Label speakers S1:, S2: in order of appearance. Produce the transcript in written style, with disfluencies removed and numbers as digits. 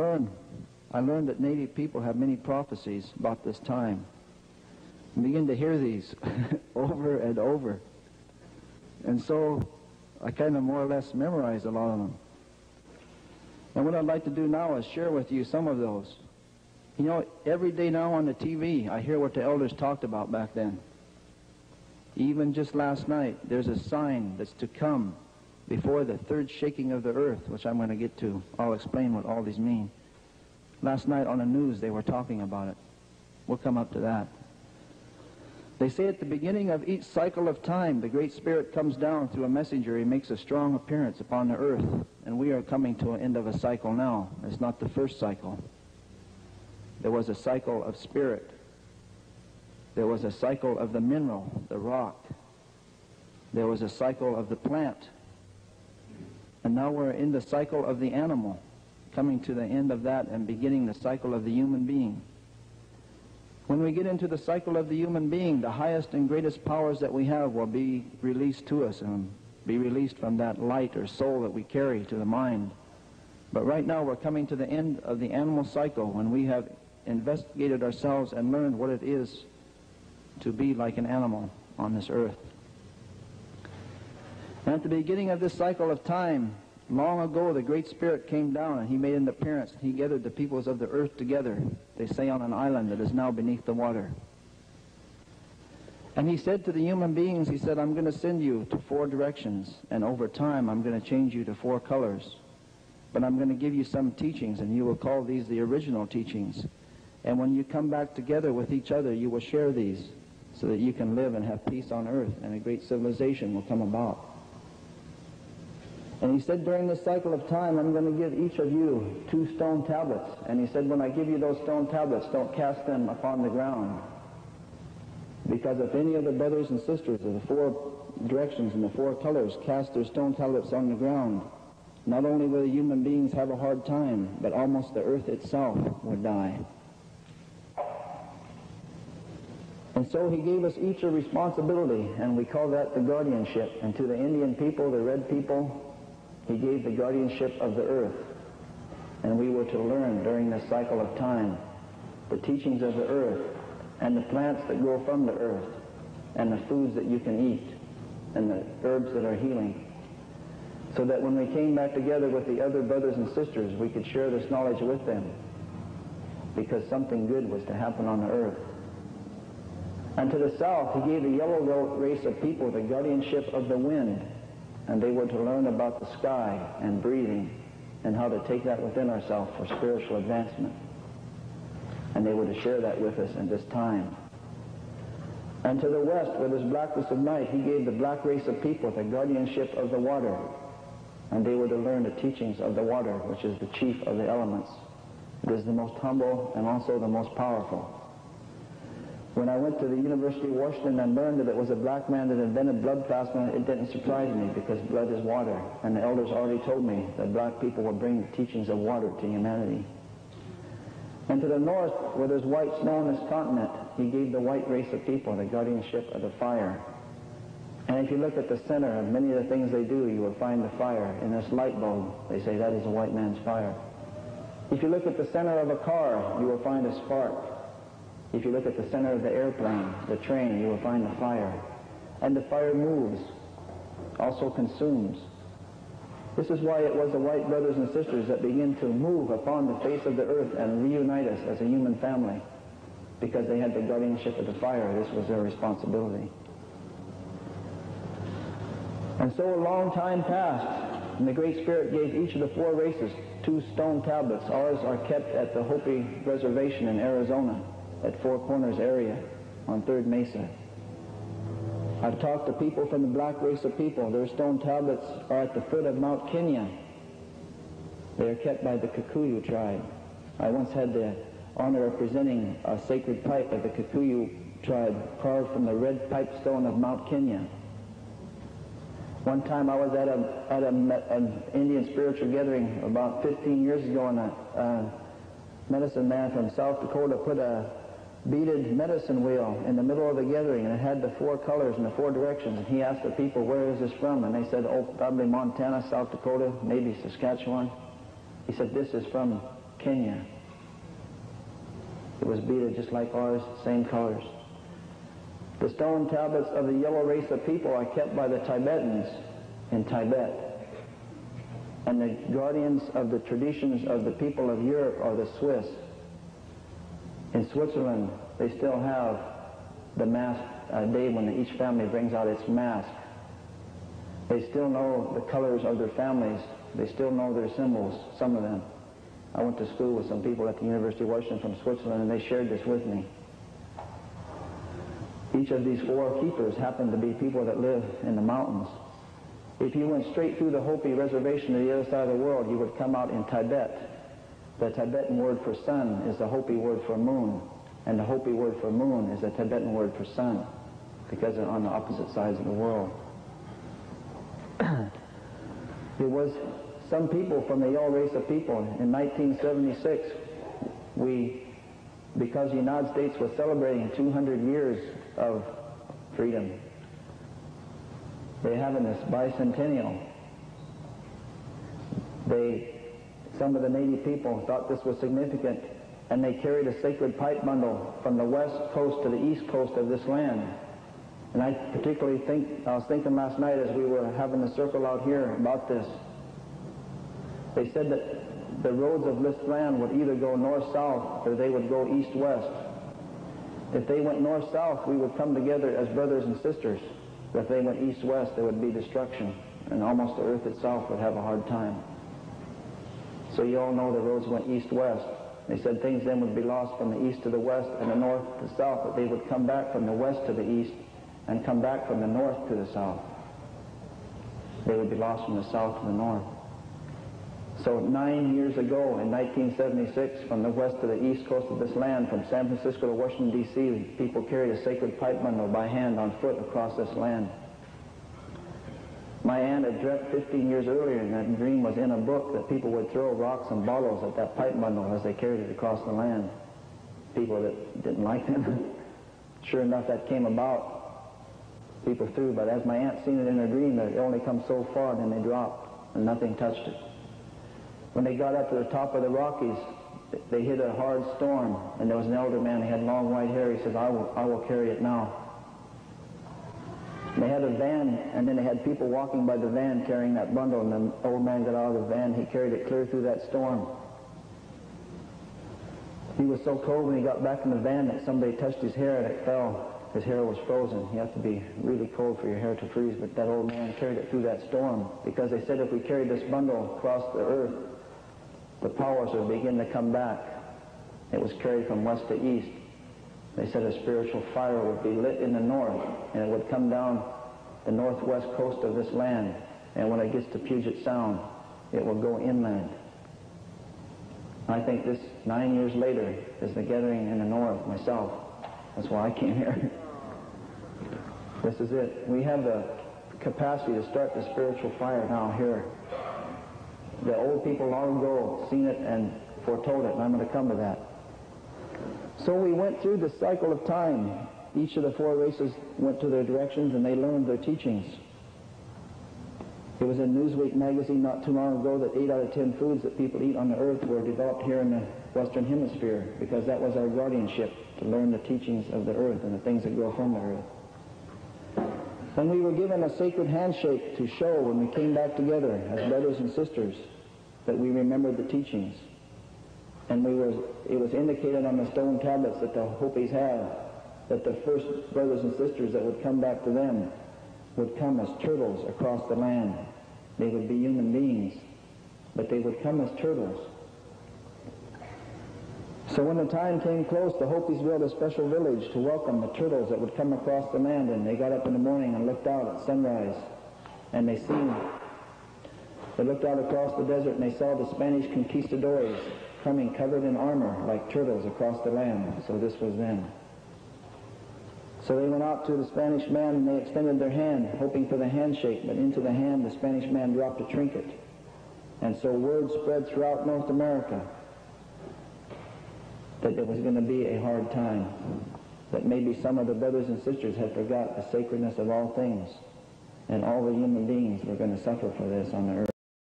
S1: learned that Native people have many prophecies about this time. I begin to hear these over and over. And so I kind of more or less memorized a lot of them. And what I'd like to do now is share with you some of those. You know, every day now on the TV, I hear what the elders talked about back then. Even just last night, there's a sign that's to come before the third shaking of the earth, which I'm going to get to. I'll explain what all these mean. Last night on the news, they were talking about it. We'll come up to that. They say at the beginning of each cycle of time, the Great Spirit comes down through a messenger. He makes a strong appearance upon the earth. And we are coming to an end of a cycle now. It's not the first cycle. There was a cycle of spirit. There was a cycle of the mineral, the rock. There was a cycle of the plant. And now we're in the cycle of the animal, coming to the end of that and beginning the cycle of the human being. When we get into the cycle of the human being, the highest and greatest powers that we have will be released to us and be released from that light or soul that we carry to the mind. But right now we're coming to the end of the animal cycle when we have investigated ourselves and learned what it is to be like an animal on this earth. And at the beginning of this cycle of time, long ago, the Great Spirit came down and he made an appearance. He gathered the peoples of the earth together, they say, on an island that is now beneath the water. And he said to the human beings, he said, I'm going to send you to 4 directions, and over time I'm going to change you to 4 colors. But I'm going to give you some teachings, and you will call these the original teachings. And when you come back together with each other, you will share these so that you can live and have peace on earth, and a great civilization will come about. And he said, during this cycle of time, I'm going to give each of you 2 stone tablets. And he said, when I give you those stone tablets, don't cast them upon the ground. Because if any of the brothers and sisters of the 4 directions and the 4 colors cast their stone tablets on the ground, not only will the human beings have a hard time, but almost the earth itself would die. And so he gave us each a responsibility, and we call that the guardianship. And to the Indian people, the red people, he gave the guardianship of the earth. And we were to learn during this cycle of time the teachings of the earth and the plants that grow from the earth and the foods that you can eat and the herbs that are healing. So that when we came back together with the other brothers and sisters, we could share this knowledge with them, because something good was to happen on the earth. And to the south, he gave the yellow race of people the guardianship of the wind, and they were to learn about the sky and breathing and how to take that within ourselves for spiritual advancement. And they were to share that with us in this time. And to the west, where there's blackness of night, he gave the black race of people the guardianship of the water, and they were to learn the teachings of the water, which is the chief of the elements. It is the most humble and also the most powerful. When I went to the University of Washington and learned that it was a black man that invented blood plasma, it didn't surprise me, because blood is water. And the elders already told me that black people will bring the teachings of water to humanity. And to the north, where there's white snow on this continent, he gave the white race of people the guardianship of the fire. And if you look at the center of many of the things they do, you will find the fire. In this light bulb, they say that is a white man's fire. If you look at the center of a car, you will find a spark. If you look at the center of the airplane, the train, you will find the fire. And the fire moves, also consumes. This is why it was the white brothers and sisters that began to move upon the face of the earth and reunite us as a human family, because they had the guardianship of the fire. This was their responsibility. And so a long time passed, and the Great Spirit gave each of the 4 races 2 stone tablets. Ours are kept at the Hopi Reservation in Arizona, at Four Corners area on 3rd Mesa. I've talked to people from the black race of people. Their stone tablets are at the foot of Mount Kenya. They are kept by the Kikuyu tribe. I once had the honor of presenting a sacred pipe of the Kikuyu tribe carved from the red pipestone of Mount Kenya. One time I was at an Indian spiritual gathering about 15 years ago, and a medicine man from South Dakota put a beaded medicine wheel in the middle of the gathering, and it had the 4 colors and the 4 directions. And he asked the people, where is this from? And they said, oh, probably Montana, South Dakota, maybe Saskatchewan. He said, this is from Kenya. It was beaded just like ours, same colors. The stone tablets of the yellow race of people are kept by the Tibetans in Tibet. And the guardians of the traditions of the people of Europe are the Swiss. In Switzerland, they still have the mask day when each family brings out its mask. They still know the colors of their families. They still know their symbols, some of them. I went to school with some people at the University of Washington from Switzerland, and they shared this with me. Each of these four keepers happen to be people that live in the mountains. If you went straight through the Hopi reservation to the other side of the world, you would come out in Tibet. The Tibetan word for sun is the Hopi word for moon, and the Hopi word for moon is the Tibetan word for sun, because they're on the opposite sides of the world. There was some people from the yellow race of people. In 1976, because the United States was celebrating 200 years of freedom, they're having this bicentennial. Some of the Native people thought this was significant, and they carried a sacred pipe bundle from the west coast to the east coast of this land. And I particularly I was thinking last night as we were having the circle out here about this. They said that the roads of this land would either go north-south or they would go east-west. If they went north-south, we would come together as brothers and sisters. But if they went east-west, there would be destruction, and almost the earth itself would have a hard time. So you all know the roads went east-west. They said things then would be lost from the east to the west and the north to the south, but they would come back from the west to the east and come back from the north to the south. They would be lost from the south to the north. So 9 years ago, in 1976, from the west to the east coast of this land, from San Francisco to Washington, D.C., people carried a sacred pipe bundle by hand on foot across this land. My aunt had dreamt 15 years earlier, and that dream was in a book, that people would throw rocks and bottles at that pipe bundle as they carried it across the land. People that didn't like them. Sure enough, that came about. People threw, but as my aunt seen it in her dream, that it only come so far, and then they dropped, and nothing touched it. When they got up to the top of the Rockies, they hit a hard storm, and there was an elder man. He had long white hair. He said, I will carry it now. They had a van, and then they had people walking by the van carrying that bundle, and the old man got out of the van. He carried it clear through that storm. He was so cold when he got back in the van that somebody touched his hair and it fell. His hair was frozen. You have to be really cold for your hair to freeze, but that old man carried it through that storm, because they said if we carried this bundle across the earth, the powers would begin to come back. It was carried from west to east. They said a spiritual fire would be lit in the north, and it would come down the northwest coast of this land, and when it gets to Puget Sound, it will go inland. I think this 9 years later is the gathering in the north myself. That's why I came here. This is it. We have the capacity to start the spiritual fire now here. The old people long ago seen it and foretold it, and I'm going to come to that. So we went through the cycle of time. Each of the four races went to their directions, and they learned their teachings. It was in Newsweek magazine not too long ago that 8 out of 10 foods that people eat on the earth were developed here in the Western Hemisphere, because that was our guardianship, to learn the teachings of the earth and the things that grow from the earth. And we were given a sacred handshake to show when we came back together as brothers and sisters that we remembered the teachings. And it was indicated on the stone tablets that the Hopis had, that the first brothers and sisters that would come back to them would come as turtles across the land. They would be human beings, but they would come as turtles. So when the time came close, the Hopis built a special village to welcome the turtles that would come across the land, and they got up in the morning and looked out at sunrise, and they looked out across the desert and they saw the Spanish conquistadors coming covered in armor like turtles across the land. So this was them. So they went out to the Spanish man and they extended their hand, hoping for the handshake, but into the hand the Spanish man dropped a trinket. And so word spread throughout North America that it was going to be a hard time, that maybe some of the brothers and sisters had forgot the sacredness of all things, and all the human beings were going to suffer for this on the earth.